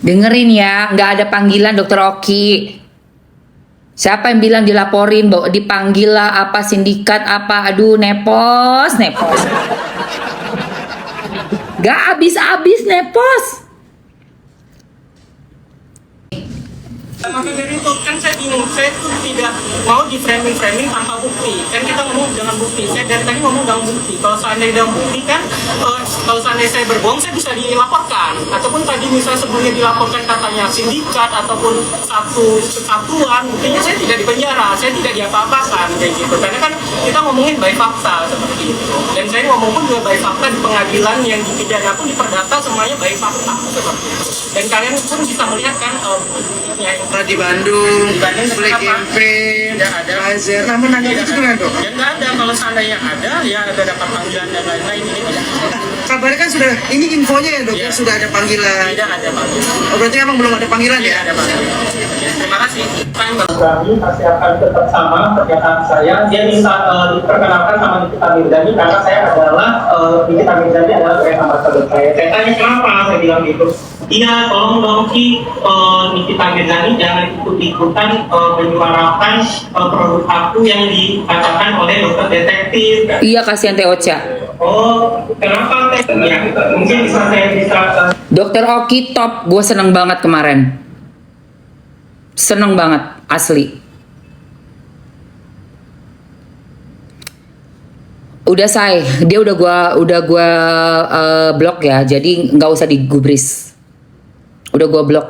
Dengerin ya, nggak ada panggilan Dokter Oki. Siapa yang bilang dilaporin, bahwa dipanggil lah, apa sindikat, apa, aduh nepos. Gak habis-habis nepos. Maka dari itu kan saya bingung, saya tuh tidak mau di framing tanpa bukti. Kan kita ngomong dengan bukti. Saya dari tadi ngomong dengan bukti. Kalau seandainya dengan bukti kan, kalau seandainya saya berbohong, saya bisa dilaporkan. Ataupun tadi misalnya sebelumnya dilaporkan katanya sindikat ataupun satu kesatuan, buktinya saya tidak dipenjara, saya tidak diapa-apakan kayak gitu. Karena kan kita ngomongin by fakta seperti itu. Dan saya ngomong pun juga by fakta di pengadilan yang di pidana pun di perdata semuanya by fakta seperti itu. Dan kalian pun bisa melihat kan yang di Bandung, Black Campaign, tidak ada. Azer, namun nanya itu gimana dok? Ya nggak ada, kalau seandainya ada, ya ada dapat panggilan dan lain-lain. Ini tidak ada. Kabarnya kan sudah, ini infonya ya dok, Iya. sudah ada panggilan. Tidak ada panggilan. Oh, berarti emang belum ada panggilan Tidak ya? ada panggilan. Ya, terima kasih. Kami pasti akan tetap sama pernyataan saya. Dia bisa diperkenalkan sama Nikita Mirzani karena saya adalah Nikita Mirzani adalah brand ambassador saya. Saya tanya kenapa saya bilang gitu. Iya, tolong dong Ki, Nikita Mirzani jangan ikut-ikutan menyuarakan produk aku yang dikatakan oleh dokter detektif. Iya, kasihan Teh Ocha. Oh, kenapa Teh? Ya, mungkin saya bisa Dokter Oki top, gue seneng banget kemarin. Seneng banget, asli. Udah dia udah gua blok ya, jadi nggak usah digubris. Udah gua blok,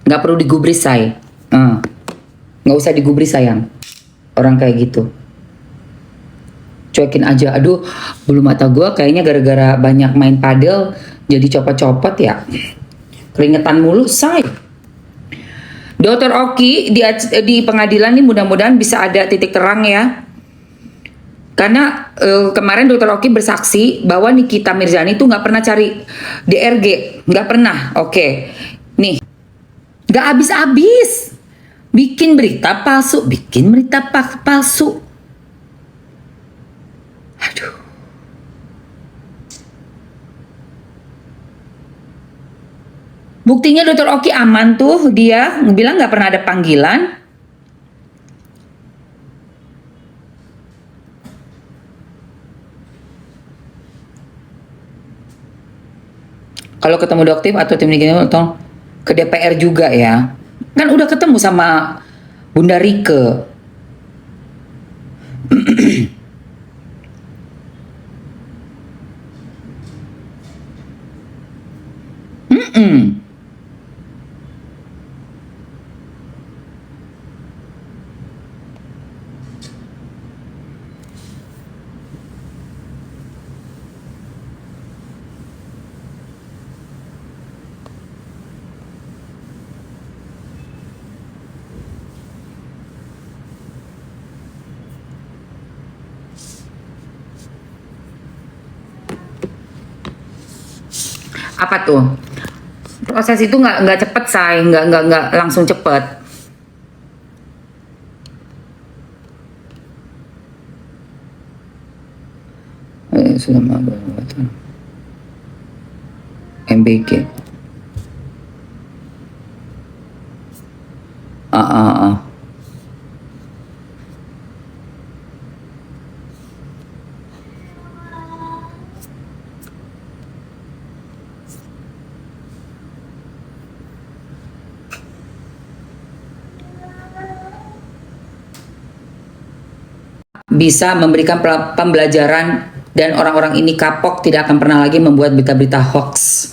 nggak perlu digubris nggak usah digubris sayang. Orang kayak gitu, cuekin aja. Aduh, bulu mata gua kayaknya gara-gara banyak main padel jadi copot-copot ya. Keringetan mulu say. Dokter Oki di pengadilan nih mudah-mudahan bisa ada titik terang ya. Karena kemarin Dokter Oki bersaksi bahwa Nikita Mirzani tuh nggak pernah cari DRG, nggak pernah. Oke, nih nggak habis-habis bikin berita palsu, palsu. Aduh. Buktinya Dokter Oki aman tuh, dia bilang nggak pernah ada panggilan. Kalau ketemu dokter atau tim ini tolong ke DPR juga ya. Kan udah ketemu sama Bunda Rike. Apa tuh? Proses itu nggak cepet say, nggak langsung cepet. Sudah melakukan MBG. Bisa memberikan pembelajaran dan orang-orang ini kapok, tidak akan pernah lagi membuat berita-berita hoax.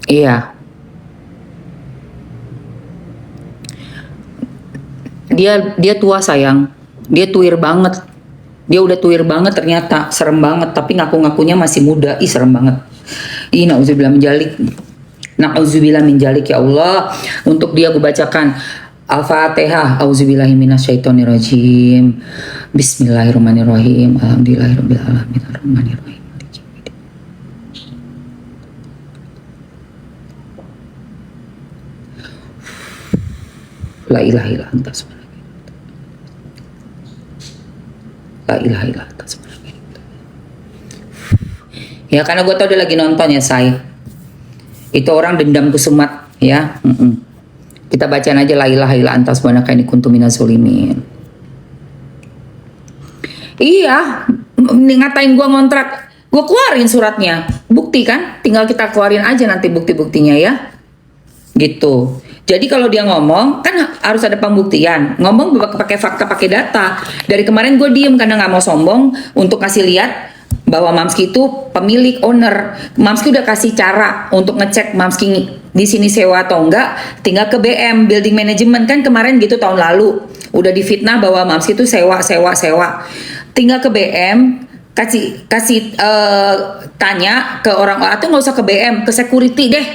Iya. Dia tua sayang. Dia tuir banget. Dia udah tuir banget ternyata, serem banget, tapi ngaku-ngakunya masih muda. Ih, serem banget. Ih, na'udzubillah min dzalik. Na'udzubillah min dzalik ya Allah. Untuk dia gue bacakan Al-Fatihah. Auzubillahi minasyaitonirrajim. Bismillahirrahmanirrahim. Alhamdulillahirabbil alamin. Arrahmanirrahim. La ilaha illa anta subhanaka. La ilaha illallah. Ya karena gue tau dia lagi nonton ya, say. Itu orang dendam kusumat ya. Kita bacain aja la ilaha illa anta subhanaka inni kuntu minaz zalimin. Iya, ngatain gue ngontrak, gue keluarin suratnya, bukti kan, tinggal kita keluarin aja nanti bukti-buktinya ya, gitu. Jadi kalau dia ngomong kan harus ada pembuktian, ngomong pakai fakta, pakai data. Dari kemarin gue diem karena nggak mau sombong untuk kasih lihat bahwa Mamski itu pemilik, owner. Mamski udah kasih cara untuk ngecek Mamski di sini sewa atau enggak, tinggal ke BM Building Management kan kemarin gitu tahun lalu udah difitnah bahwa Mamski itu sewa. Tinggal ke BM kasih tanya ke orang, atau nggak usah ke BM, ke security deh,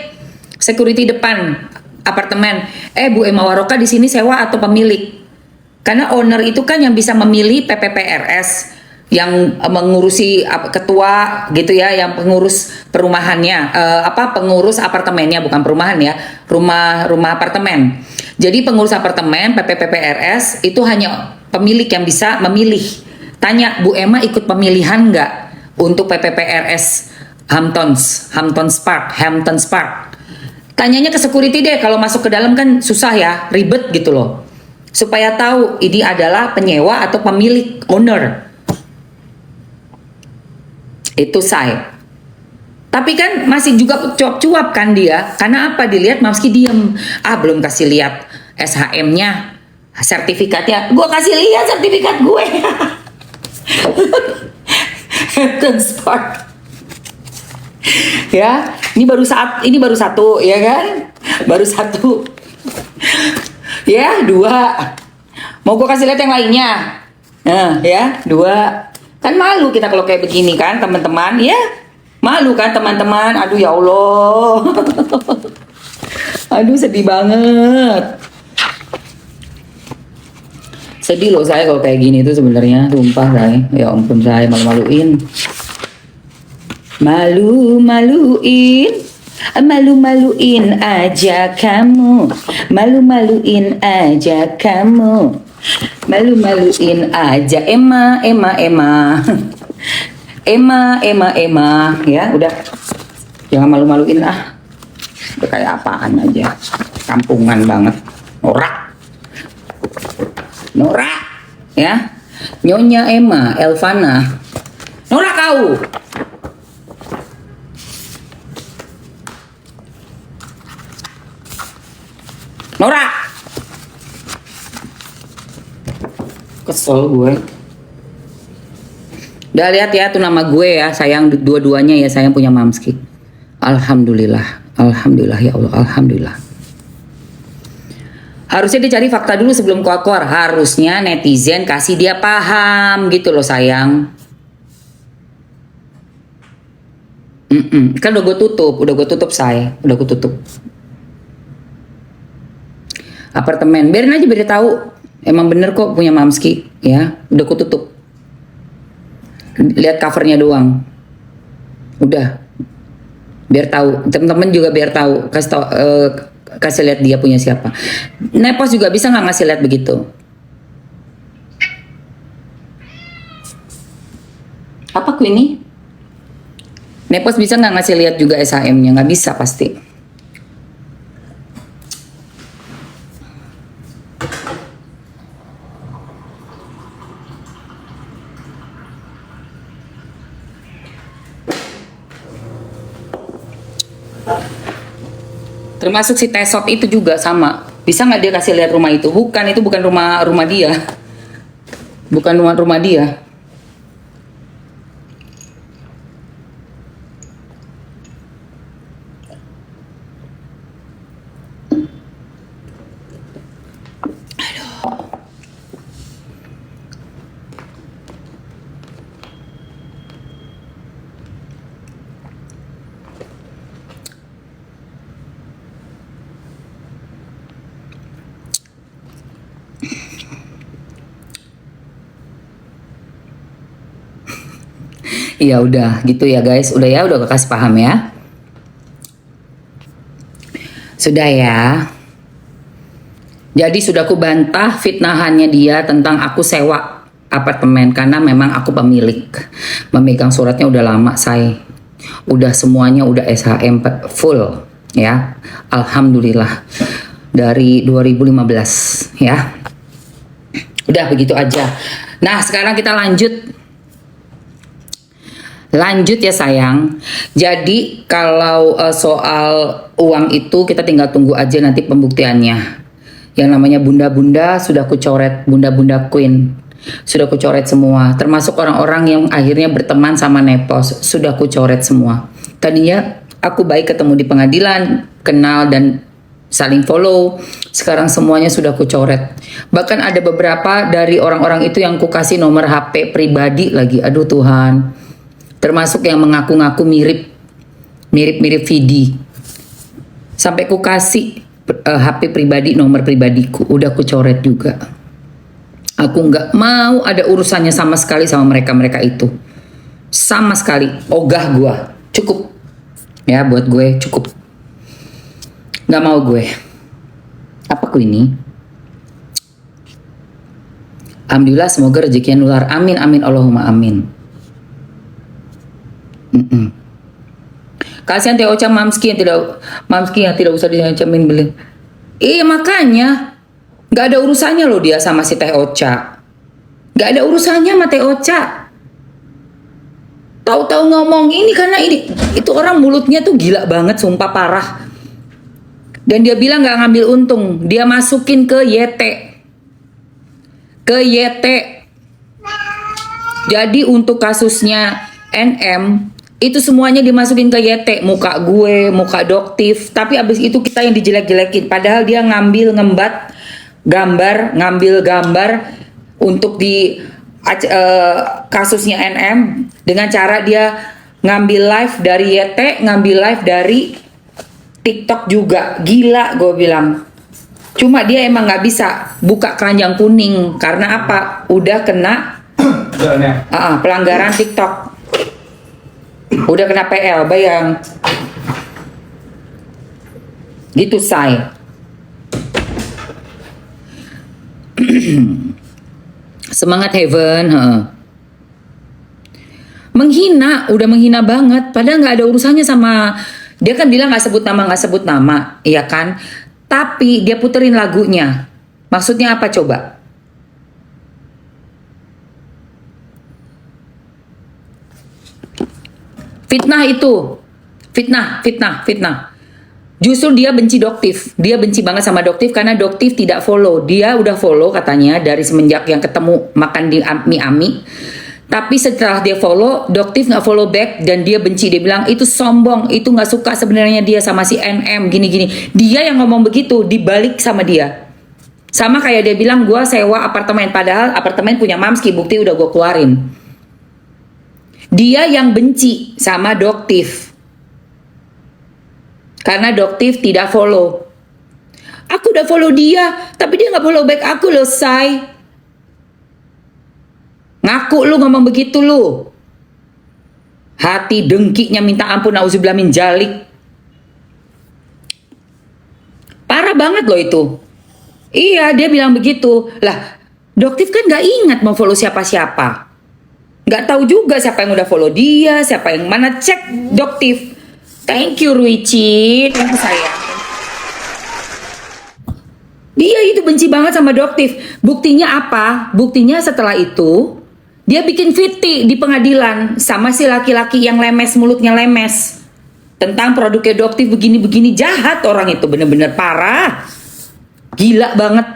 security depan apartemen. Bu Emma Waroka di sini sewa atau pemilik? Karena owner itu kan yang bisa memilih PPPRS, yang mengurusi ketua gitu ya, yang pengurus perumahannya, pengurus apartemennya, bukan perumahan ya, rumah apartemen. Jadi pengurus apartemen PPPRS itu hanya pemilik yang bisa memilih. Tanya, Bu Emma ikut pemilihan nggak untuk PPPRS Hamptons Park? Tanyanya ke security deh, kalau masuk ke dalam kan susah ya, ribet gitu loh. Supaya tahu ini adalah penyewa atau pemilik, owner. Itu saya. Tapi kan masih juga cuap-cuap kan dia. Karena apa? Dilihat Mamski diem. Belum kasih lihat SHM-nya, sertifikatnya. Gue kasih lihat sertifikat gue. Hamptons Park. Ya, ini baru satu ya kan? Baru satu. Ya, 2. Mau gue kasih lihat yang lainnya. Ya, 2. Kan malu kita kalau kayak begini kan, teman-teman, ya. Malu kan teman-teman. Aduh ya Allah. Aduh sedih banget. Sedih loh saya kalau kayak gini tuh sebenarnya, sumpah saya. Ya ampun, saya malu-maluin. Malu-maluin aja kamu. Malu-maluin aja kamu. Malu-maluin aja Emma. Emma ya udah, jangan malu-maluin udah kayak apaan aja, kampungan banget, norak ya, Nyonya Emma Elvana, norak kau. Norak, kesel gue. Udah lihat ya tuh nama gue ya, sayang dua-duanya ya, sayang punya Mamski. Alhamdulillah ya Allah, alhamdulillah. Harusnya dia cari fakta dulu sebelum keluar. Harusnya netizen kasih dia paham gitu loh sayang. Kan udah gue tutup say, udah gue tutup. Apartemen, biarin aja biar dia tahu. Emang bener kok punya Mamski ya, udah gue tutup. Lihat covernya doang, udah, biar tahu, temen-temen juga biar tahu, kasih lihat dia punya siapa. Nepos juga bisa nggak ngasih lihat begitu? Apa ini? Nepos bisa nggak ngasih lihat juga SHM-nya? Nggak bisa pasti. Termasuk si Tesot itu juga sama. Bisa nggak dia kasih lihat rumah itu? Itu bukan rumah dia. Bukan rumah dia. Iya udah gitu ya guys, udah kasih paham ya. Sudah ya. Jadi sudah aku bantah fitnahannya dia tentang aku sewa. apartemen karena memang aku pemilik. Memegang suratnya udah lama, saya. Udah semuanya udah SHM full ya. Alhamdulillah. Dari 2015 ya. Udah begitu aja. Nah, sekarang kita lanjut. Lanjut ya sayang. Jadi kalau soal uang itu kita tinggal tunggu aja nanti pembuktiannya. Yang namanya bunda-bunda sudah kucoret, bunda-bunda queen sudah kucoret semua. Termasuk orang-orang yang akhirnya berteman sama Nepos sudah kucoret semua. Tadinya aku baik ketemu di pengadilan, kenal dan saling follow. Sekarang semuanya sudah kucoret. Bahkan ada beberapa dari orang-orang itu yang kukasih nomor HP pribadi lagi. Aduh Tuhan. Termasuk yang mengaku-ngaku mirip Vidi. Sampai ku kasih HP pribadi, nomor pribadiku, udah ku coret juga. Aku nggak mau ada urusannya sama sekali sama mereka itu. Sama sekali, ogah gua, cukup. Ya buat gue cukup. Nggak mau gue. Apaku ini? Alhamdulillah semoga rezekinya nular. Amin amin Allahumma amin. Kasihan Teh Ocha Mamski yang tidak usah dicamin beli. Iya makanya nggak ada urusannya loh dia sama si Teh Ocha. Nggak ada urusannya sama Teh Ocha. Tahu-tahu ngomong ini karena ini itu orang mulutnya tuh gila banget, sumpah parah. Dan dia bilang nggak ngambil untung, dia masukin ke YT. Jadi untuk kasusnya NM itu semuanya dimasukin ke YT, muka gue, muka Doktif, tapi abis itu kita yang dijelek-jelekin. Padahal dia ngambil gambar untuk di kasusnya NM dengan cara dia ngambil live dari YT, ngambil live dari TikTok juga. Gila gue bilang. Cuma dia emang nggak bisa buka keranjang kuning karena apa? Udah kena pelanggaran TikTok. Udah kena PL, bayang. Gitu say. Semangat Heaven. Menghina, udah menghina banget. Padahal nggak ada urusannya sama. Dia kan bilang nggak sebut nama, iya kan? Tapi dia puterin lagunya. Maksudnya apa coba? Fitnah itu, fitnah. Justru dia benci Doktif, dia benci banget sama Doktif karena Doktif tidak follow. Dia udah follow katanya dari semenjak yang ketemu makan di Ami. Tapi setelah dia follow, Doktif nggak follow back dan dia benci. Dia bilang itu sombong, itu nggak suka sebenarnya dia sama si NM gini-gini. Dia yang ngomong begitu, dibalik sama dia. Sama kayak dia bilang gue sewa apartemen, padahal apartemen punya Mamski, bukti udah gue keluarin. Dia yang benci sama Doktif karena Doktif tidak follow. Aku udah follow dia, tapi dia nggak follow back aku loh, say. Ngaku lu ngomong begitu lu. Hati dengkinya minta ampun, nauzubillah min jalik. Parah banget loh itu. Iya, dia bilang begitu. Lah, Doktif kan nggak ingat mau follow siapa-siapa. Nggak tahu juga siapa yang udah follow dia, siapa yang mana. Cek Doktif. Thank you Ruici, thank you sayang. Dia itu benci banget sama Doktif. Buktinya apa? Buktinya setelah itu dia bikin fiti di pengadilan sama si laki-laki yang lemes, mulutnya lemes, tentang produknya Doktif begini-begini. Jahat orang itu, bener-bener parah. Gila banget.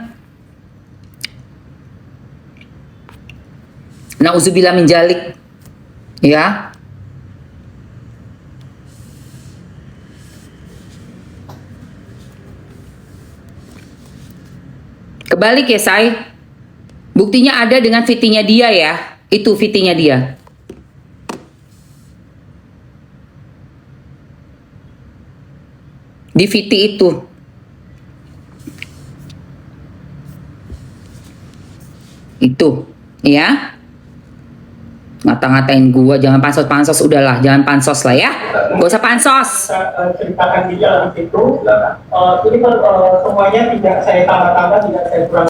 Nauzubillah min jalik. Ya. Kebalik ya, say. Buktinya ada dengan fitinya dia ya. Itu fitinya dia. Di fiti itu. Itu, ya. Ngata-ngatain gua, jangan pansos-pansos, udahlah, jangan pansos lah ya. Gak usah pansos. Ceritakan di dalam situ. Ini kan semuanya tidak saya tambah-tambah, tidak saya kurang.